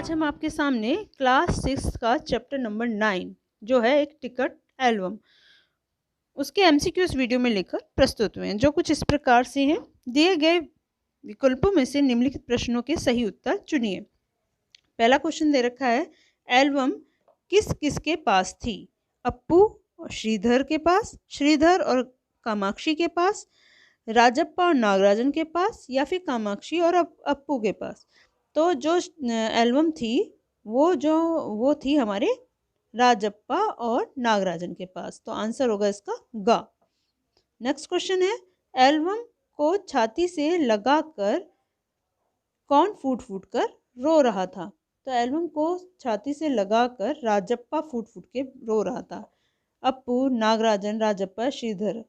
आज हम आपके सामने क्लास 6 का चैप्टर नंबर 9 जो है एक टिकट एल्बम उसके एमसीक्यू इस वीडियो में लेकर प्रस्तुत हुए हैं, जो कुछ इस प्रकार से हैं। दिए गए विकल्पों में से निम्नलिखित प्रश्नों के सही उत्तर चुनिए। पहला क्वेश्चन दे रखा है, एल्बम किस किसके पास थी? अप्पू और श्रीधर के पास, श्रीधर और कामाक्षी के पास, राजप्पा और नागराजन के पास, या फिर कामाक्षी और अप्पू के पास। तो जो एल्बम थी वो थी हमारे राजप्पा और नागराजन के पास। तो आंसर होगा इसका गा। नेक्स्ट क्वेश्चन है, एल्बम को छाती से लगाकर कौन फूट फूट कर रो रहा था? तो एल्बम को छाती से लगाकर राजप्पा फूट फूट के रो रहा था। अप्पू, नागराजन, राजप्पा, श्रीधर।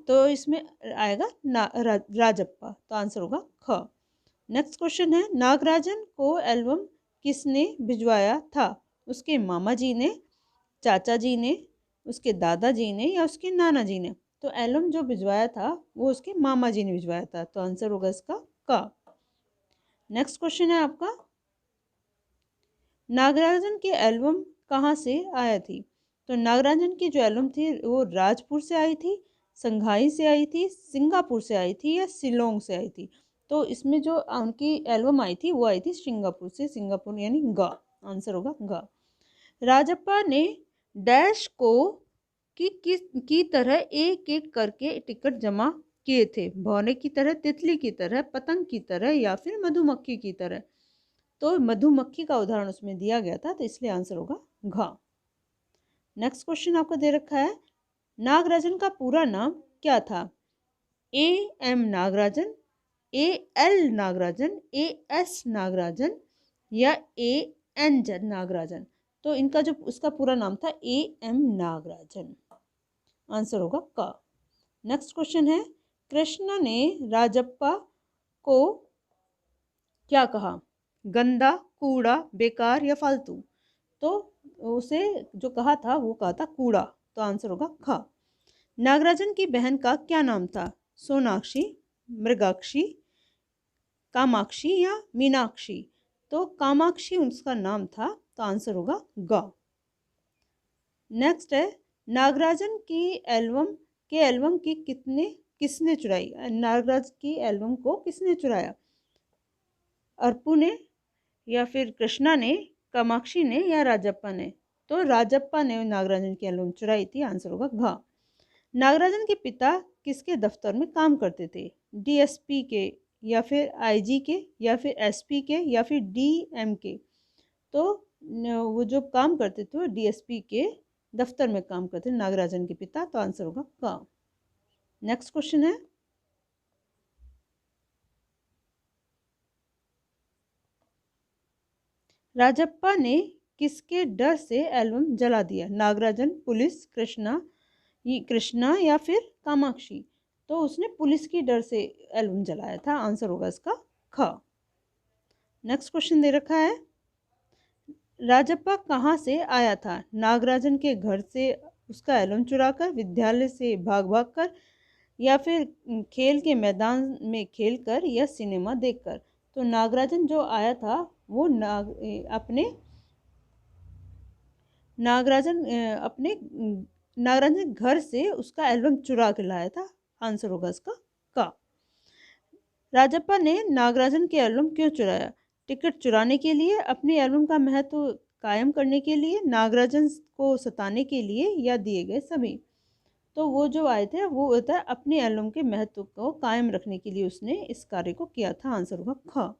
तो इसमें आएगा राजप्पा। तो आंसर होगा ख। नेक्स्ट क्वेश्चन है, नागराजन को एल्बम किसने भिजवाया था? उसके मामा जी ने, चाचा जी ने, उसके दादाजी ने, या उसके नाना जी ने? तो एल्बम जो भिजवाया था वो उसके मामा जी ने भिजवाया था। तो आंसर होगा इसका का। नेक्स्ट क्वेश्चन है आपका, नागराजन की एल्बम कहाँ से आया थी? तो नागराजन की जो एल्बम थी वो राजपुर से आई थी, संघाई से आई थी, सिंगापुर से आई थी, या शिलोंग से आई थी? तो इसमें जो उनकी एल्बम आई थी वो आई थी सिंगापुर से। सिंगापुर यानी गा। आंसर होगा गा। राजप्पा ने डैश को की तरह एक एक करके टिकट जमा किए थे? भौरे की तरह, तितली की तरह, पतंग की तरह, या फिर मधुमक्खी की तरह? तो मधुमक्खी का उदाहरण उसमें दिया गया था, तो इसलिए आंसर होगा घा। नेक्स्ट क्वेश्चन आपको दे रखा है, नागराजन का पूरा नाम क्या था? A M Nagarajan, A L Nagarajan, A S Nagarajan, या ए एन नागराजन? तो इनका जो उसका पूरा नाम था ए एम नागराजन। आंसर होगा का। नेक्स्ट क्वेश्चन है, कृष्णा ने राजप्पा को क्या कहा? गंदा, कूड़ा, बेकार, या फालतू? तो उसे जो कहा था वो कहा था कूड़ा। तो आंसर होगा खा। नागराजन की बहन का क्या नाम था? सोनाक्षी, मृगाक्षी, कामाक्षी, या मीनाक्षी? तो कामाक्षी उसका नाम था। तो आंसर होगा गा। नेक्स्ट है, नागराजन की एल्बम की किसने चुराई? नागराज की एल्बम को किसने चुराया? अप्पू ने, या फिर कृष्णा ने, कामाक्षी ने, या राजप्पा ने? तो राजप्पा ने नागराजन की एल्बम चुराई थी। आंसर होगा घा। नागराजन के पिता किसके दफ्तर में काम करते थे? डीएसपी के, या फिर आईजी के, या फिर एसपी के, या फिर डीएम के? तो वो जो काम करते थे वो डीएसपी के दफ्तर में काम करते थे नागराजन के पिता। तो आंसर होगा का। नेक्स्ट क्वेश्चन है, राजप्पा ने किसके डर से एल्बम जला दिया? नागराजन, पुलिस, कृष्णा, या फिर कामाक्षी? तो उसने पुलिस की डर से एल्बम जलाया था। आंसर होगा इसका खा। नेक्स्ट क्वेश्चन दे रखा है, राजप्पा कहाँ से आया था? नागराजन के घर से उसका एल्बम चुराकर, विद्यालय से भाग भाग कर, या फिर खेल के मैदान में खेल कर, या सिनेमा देखकर? तो नागराजन जो आया था वो नागराजन घर से उसका एल्बम चुरा के लाया था। आंसर होगा इसका का। राजप्पा ने नागराजन के एल्बम क्यों चुराया? टिकट चुराने के लिए, अपनी एल्बम का महत्व कायम करने के लिए, नागराजन को सताने के लिए, या दिए गए सभी? तो वो जो आए थे वो होता है अपने एल्बम के महत्व को कायम रखने के लिए उसने इस कार्य को किया था। आंसर होगा ख।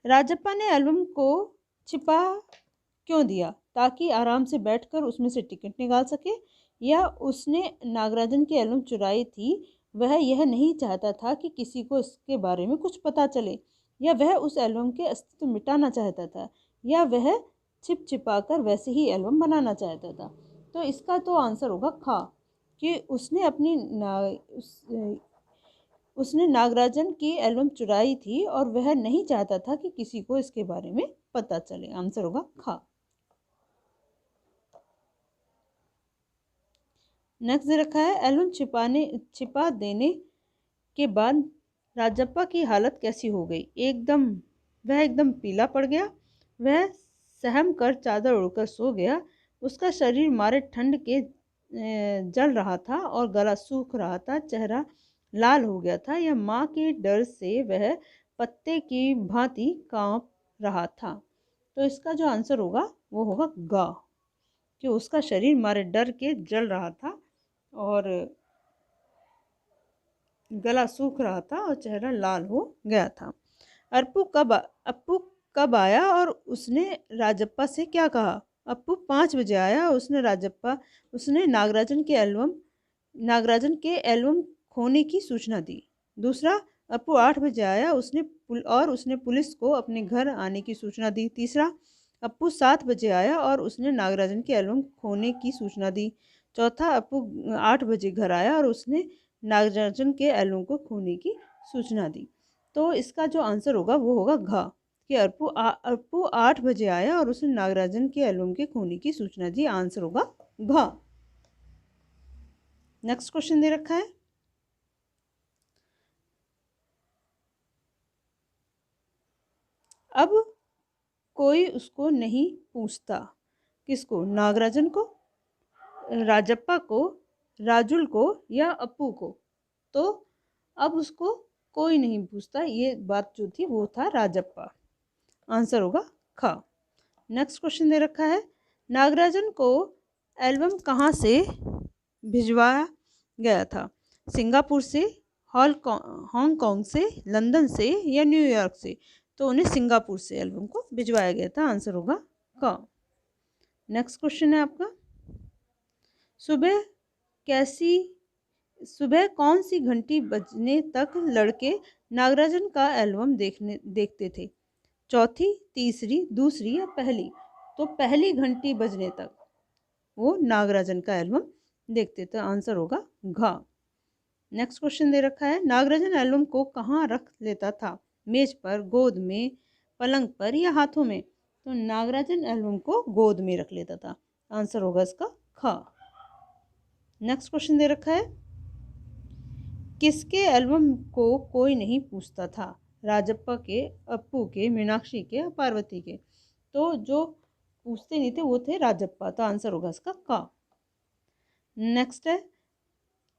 राजप्पा ने एल्बम को छिपा क्यों दिया? ताकि आराम से बैठकर उसमें से टिकट निकाल सके, या उसने नागराजन की एल्बम चुराई थी, वह यह नहीं चाहता था कि किसी को इसके बारे में कुछ पता चले, या वह उस एल्बम के अस्तित्व मिटाना चाहता था, या वह छिपा कर वैसे ही एल्बम बनाना चाहता था? तो इसका तो आंसर होगा खा, कि उसने नागराजन की एल्बम चुराई थी और वह नहीं चाहता था कि किसी को इसके बारे में पता चले। आंसर होगा खा। नेक्स्ट दे रखा है, एल्बम छिपा देने के बाद राजप्पा की हालत कैसी हो गई? एकदम वह एकदम पीला पड़ गया। वह सहम कर चादर ओढ़कर सो गया। उसका शरीर मारे ठंड के जल रहा था और गला सूख रहा था, चेहरा लाल हो गया था या माँ के डर से वह पत्ते की भांति कांप रहा था। तो इसका जो आंसर होगा वो होगा गा, कि उसका शरीर मारे डर के जल रहा था और गला सूख रहा था और चेहरा लाल हो गया था। अप्पू कब आया और उसने राजप्पा से क्या कहा? अप्पू 5 बजे आया। उसने नागराजन के एल्बम खोने की सूचना दी। दूसरा, अप्पू 8 बजे आया। उसने पुलिस को अपने घर आने की सूचना दी। तीसरा, अप्पू 7 बजे आया और उसने नागराजन के एल्बम खोने की सूचना दी। चौथा, अप्पू 8 बजे घर आया और उसने नागराजन के एल्बम को खोने की सूचना दी। तो इसका जो आंसर होगा वो होगा घ, कि अप्पू 8 बजे आया और उसने नागराजन के एल्बम के खोने की सूचना दी। आंसर होगा घ। नेक्स्ट क्वेश्चन दे रखा है, अब कोई उसको नहीं पूछता। किसको? नागराजन को, राजप्पा को, राजुल को या अप्पू को? तो अब उसको कोई नहीं पूछता, ये बात जो थी वो था राजप्पा। आंसर होगा ख। नेक्स्ट क्वेश्चन दे रखा है, नागराजन को एल्बम कहाँ से भिजवाया गया था? सिंगापुर से, हांगकांग से, लंदन से या न्यूयॉर्क से? तो उन्हें सिंगापुर से एल्बम को भिजवाया गया था। आंसर होगा क। नेक्स्ट क्वेश्चन है आपका, सुबह कौन सी घंटी बजने तक लड़के नागराजन का एल्बम देखते थे? चौथी, तीसरी, दूसरी या पहली? तो पहली घंटी बजने तक वो नागराजन का एल्बम देखते थे। आंसर होगा घ। नेक्स्ट क्वेश्चन दे रखा है, नागराजन एल्बम को कहाँ रख लेता था? मेज पर, गोद में, पलंग पर या हाथों में? तो नागराजन एल्बम को गोद में रख लेता था। आंसर होगा इसका ख। नेक्स्ट क्वेश्चन दे रखा है, किसके एल्बम को कोई नहीं पूछता था? राजप्पा के, अप्पू के, मीनाक्षी के, पार्वती के? तो जो पूछते नहीं थे वो थे राजप्पा। तो आंसर होगा इसका क। नेक्स्ट है,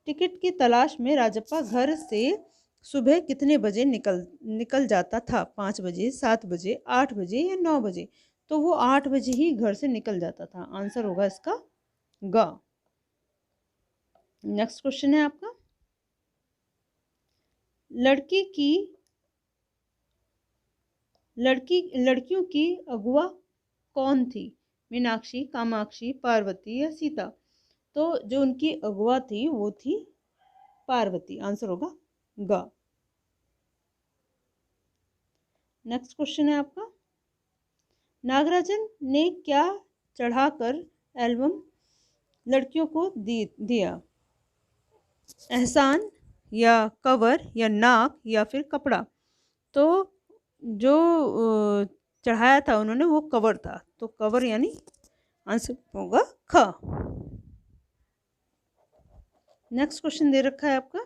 टिकट की तलाश में राजप्पा घर से सुबह कितने बजे निकल जाता था? 5 बजे, 7 बजे, 8 बजे या 9 बजे? तो वो 8 बजे ही घर से निकल जाता था। आंसर होगा इसका ग। नेक्स्ट क्वेश्चन है आपका, लड़कियों की अगुआ कौन थी? मीनाक्षी, कामाक्षी, पार्वती या सीता? तो जो उनकी अगुआ थी वो थी पार्वती। आंसर होगा ग। नेक्स्ट क्वेश्चन है आपका, नागराजन ने क्या चढ़ाकर एल्बम लड़कियों को दिया? एहसान या कवर या नाक या फिर कपड़ा? तो जो चढ़ाया था उन्होंने वो कवर था। तो कवर यानी आंसर होगा ख। नेक्स्ट क्वेश्चन दे रखा है आपका,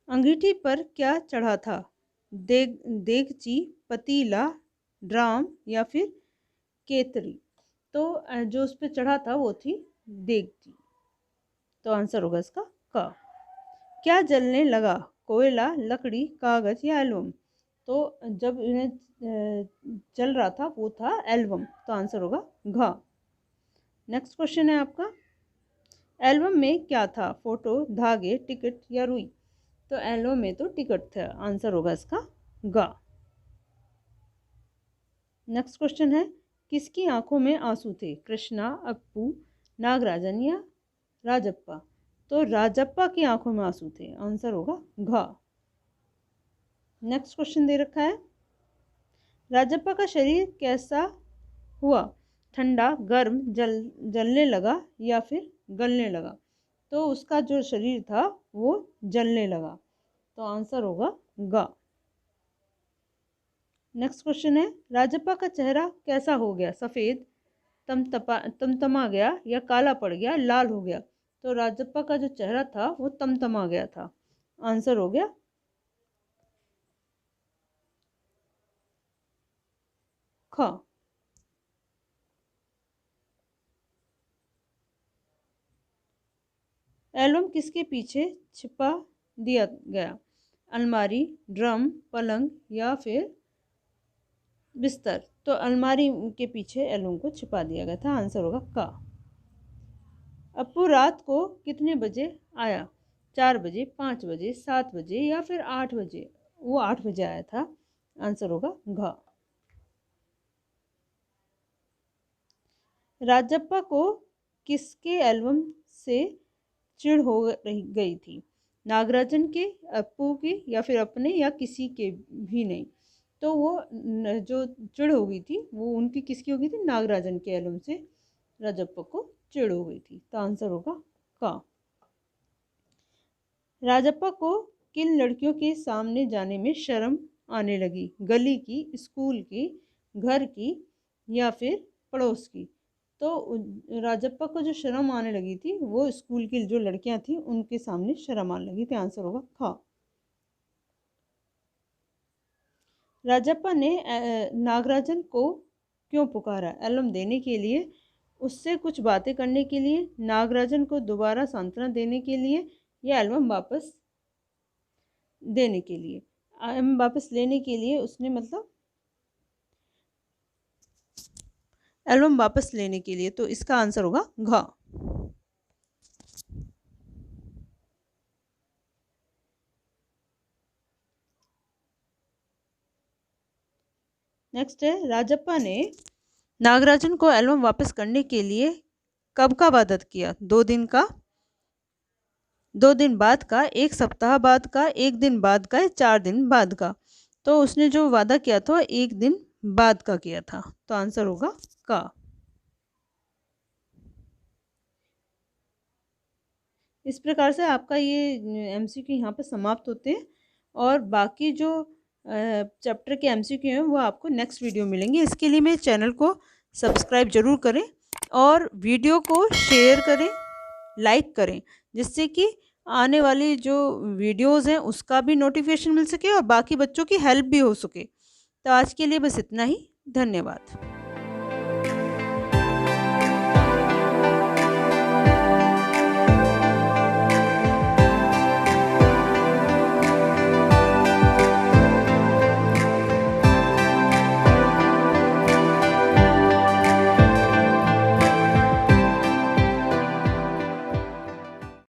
अंगीठी पर क्या चढ़ा था? देगची, पतीला, ड्राम या फिर केतली? तो जो उस पर चढ़ा था वो थी देगची। तो आंसर होगा इसका क। क्या जलने लगा? कोयला, लकड़ी, कागज या एल्बम? तो जब इन्हें चल रहा था वो था एल्बम। तो आंसर होगा घ। नेक्स्ट क्वेश्चन है आपका, एल्बम में क्या था? फोटो, धागे, टिकट या रुई? तो एल्बम में तो टिकट था। आंसर होगा इसका ग। नेक्स्ट क्वेश्चन है, किसकी आंखों में आंसू थे? कृष्णा, अप्पू, नागराजन या राजप्पा? तो राजप्पा की आंखों में आंसू थे। आंसर होगा घ। नेक्स्ट क्वेश्चन दे रखा है, राजप्पा का शरीर कैसा हुआ? ठंडा, गर्म, जलने लगा या फिर गलने लगा? तो उसका जो शरीर था वो जलने लगा। तो आंसर होगा ग। नेक्स्ट क्वेश्चन है, राजप्पा का चेहरा कैसा हो गया? सफ़ेद, तमतमा गया या काला पड़ गया, लाल हो गया? तो राजप्पा का जो चेहरा था वो तमतमा गया था। आंसर हो गया ख। एल्बम किसके पीछे छिपा दिया गया? अलमारी, ड्रम, पलंग या फिर बिस्तर। तो अलमारी के पीछे एल्बम को छिपा दिया गया था। आंसर होगा का। अपू रात को कितने बजे आया? 4 बजे, 5 बजे, 7 बजे या फिर 8 बजे। वो 8 बजे आया था। आंसर होगा घ। राजप्पा को किसके एल्बम से चिढ़ हो गई थी? नागराजन के, अप्पू के या फिर अपने या किसी के भी नहीं। तो वो जो चिढ़ हो गई थी वो उनकी किसकी हो गई थी? नागराजन के एल्बम से राजप्पा को चिढ़ हो गई थी। तो आंसर होगा का। राजप्पा को किन लड़कियों के सामने जाने में शर्म आने लगी? गली की, स्कूल की, घर की या फिर पड़ोस की। तो राजप्पा को जो शर्म आने लगी थी वो स्कूल की जो लड़कियां थी उनके सामने शर्म आने लगी थी। आंसर होगा खा। राजप्पा ने नागराजन को क्यों पुकारा? एल्बम देने के लिए, उससे कुछ बातें करने के लिए, नागराजन को दोबारा सांत्वना देने के लिए या एल्बम वापस देने के लिए। एल्बम वापस लेने के लिए उसने मतलब एल्बम वापस लेने के लिए। तो इसका आंसर होगा घ। नेक्स्ट है, राजप्पा ने नागराजन को एल्बम वापस करने के लिए कब का वादा किया? 2 दिन का, 2 दिन बाद का, 1 सप्ताह बाद का, 1 दिन बाद का, 4 दिन बाद का। तो उसने जो वादा किया था 1 दिन बाद का किया था। तो आंसर होगा का। इस प्रकार से आपका ये एमसीक्यू यहाँ पर समाप्त होते हैं और बाकी जो चैप्टर के एमसीक्यू हैं वो आपको नेक्स्ट वीडियो मिलेंगे। इसके लिए मेरे चैनल को सब्सक्राइब जरूर करें और वीडियो को शेयर करें, लाइक करें, जिससे कि आने वाली जो वीडियोस हैं उसका भी नोटिफिकेशन मिल सके और बाकी बच्चों की हेल्प भी हो सके। तो आज के लिए बस इतना ही। धन्यवाद।